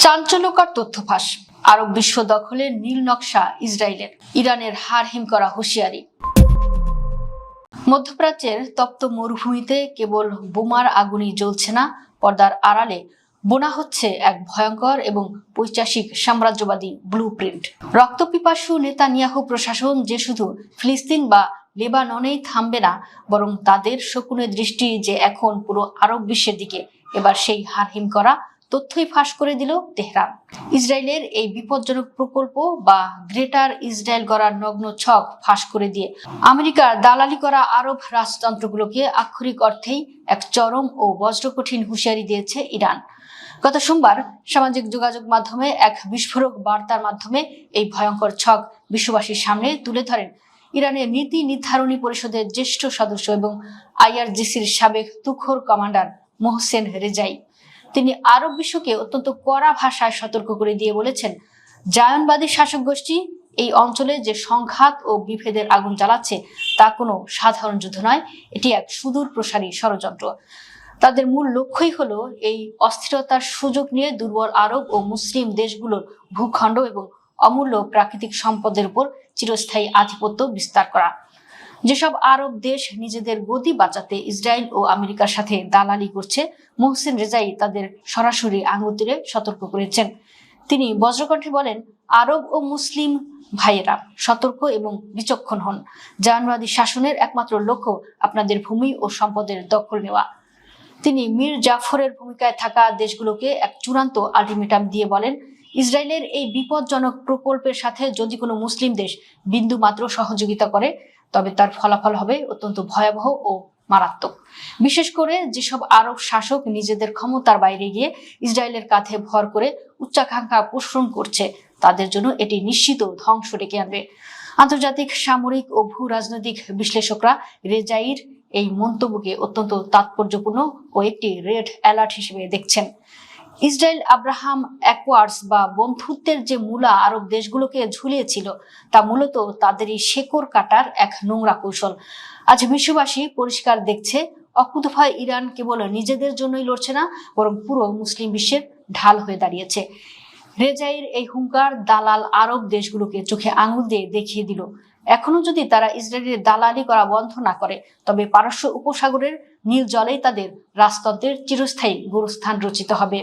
চাঞ্চল্যকর তথ্য ফাঁস। আরব বিশ্ব দখলের নীল নকশা ইসরায়েলের, ইরানের হার হিম করা হুঁশিয়ারি। মধ্যপ্রাচ্যের তপ্ত মরুভূমিতে কেবল বোমার আগুনই জ্বলছে না, পর্দার আড়ালে বোনা হচ্ছে এক ভয়ঙ্কর এবং পৈশাচিক সাম্রাজ্যবাদী ব্লুপ্রিন্ট। রক্তপিপাসু নেতানিয়াহু প্রশাসন যে শুধু ফিলিস্তিন বা লেবাননেই থামবে না, বরং তাদের শকুনে দৃষ্টি যে এখন পুরো আরব বিশ্বের দিকে। এবার সেই হার হিম করা তথ্যই ফাঁস করে দিল তেহরান। ইসরায়েলের এই বিপজ্জনক প্রকল্প বা গ্রেটার ইসরায়েল গড়ার নগ্ন ছক ফাঁস করে দিয়ে আমেরিকার দালালি করা আরব রাজতন্ত্রগুলোকে আক্ষরিক অর্থেই এক চরম ও বজ্রকঠিন হুঁশিয়ারি দিয়েছে ইরান। গত সোমবার সামাজিক যোগাযোগ মাধ্যমে এক বিস্ফোরক বার্তার মাধ্যমে এই ভয়ঙ্কর ছক বিশ্ববাসীর সামনে তুলে ধরেন ইরানের নীতি নির্ধারণী পরিষদের জ্যেষ্ঠ সদস্য এবং আইআরজিসির সাবেক তুখোর কমান্ডার মোহসেন রেজাই। তিনি আরব বিশ্বকে অত্যন্ত কড়া ভাষায় সতর্ক করে দিয়ে বলেছেন, জায়নবাদী শাসক গোষ্ঠী এই অঞ্চলে যে সংঘাত ও বিভেদের আগুন জ্বালাচ্ছে তা কোনো সাধারণ যুদ্ধ নয়, এটি এক সুদূর প্রসারী ষড়যন্ত্র। তাদের মূল লক্ষ্যই হলো এই অস্থিরতার সুযোগ নিয়ে দুর্বল আরব ও মুসলিম দেশগুলোর ভূখণ্ড এবং অমূল্য প্রাকৃতিক সম্পদের উপর চিরস্থায়ী আধিপত্য বিস্তার করা। যেসব আরব দেশ নিজেদের গদি বাঁচাতে ইসরায়েল ও আমেরিকার সাথে দালালি করছে, মোহসেন রেজাই তাদের সরাসরি আঙুল তুলে সতর্ক করেছেন। তিনি বজ্রকণ্ঠে বলেন, আরব ও মুসলিম ভাইয়েরা সতর্ক এবং বিচক্ষণ হন। জায়নবাদী শাসনের একমাত্র লক্ষ্য আপনাদের ভূমি ও সম্পদের দখল নেওয়া। তিনি মীর জাফরের ভূমিকায় থাকা দেশগুলোকে এক চূড়ান্ত আলটিমেটাম দিয়ে বলেন, ইসরায়েলের এই বিপজ্জনক প্রকল্পের সাথে যদি কোনো মুসলিম দেশ বিন্দু মাত্র সহযোগিতা করে, তবে তার ফলাফল হবে অত্যন্ত ভয়াবহ ও মারাত্মক। বিশেষ করে যেসব আরব শাসক নিজেদের ক্ষমতার বাইরে গিয়ে ইসরায়েলের কাঁধে ভর করে উচ্চাকাঙ্ক্ষা পোষণ করছে, তাদের জন্য এটি নিশ্চিত ধ্বংস ডেকে আনবে। আন্তর্জাতিক সামরিক ও ভূ রাজনৈতিক বিশ্লেষকরা রেজাইর এই মন্তব্যকে অত্যন্ত তাৎপর্যপূর্ণ ও একটি রেড অ্যালার্ট হিসেবে দেখছেন। ইসরায়েল আব্রাহাম অ্যাকোয়ার্ডস বা বন্ধুত্বের যে মূলা আরব দেশগুলোকে ঝুলিয়েছিল, তা মূলত তাদেরই শেকড় কাটার এক নোংরা কৌশল। আজ বিশ্ববাসী পরিষ্কার দেখছে, অকুতোভয় ইরান কেবল নিজেদের জন্যই লড়ছে না, বরং পুরো মুসলিম বিশ্বের ঢাল হয়ে দাঁড়িয়েছে। রেজাইর এই হুঙ্কার দালাল আরব দেশগুলোকে চোখে আঙুল দিয়ে দেখিয়ে দিল, এখনো যদি তারা ইসরায়েলের দালালি করা বন্ধ না করে, তবে পারস্য উপসাগরের নীল জলেই তাদের রাজতন্ত্রের চিরস্থায়ী গোরস্থান রচিত হবে।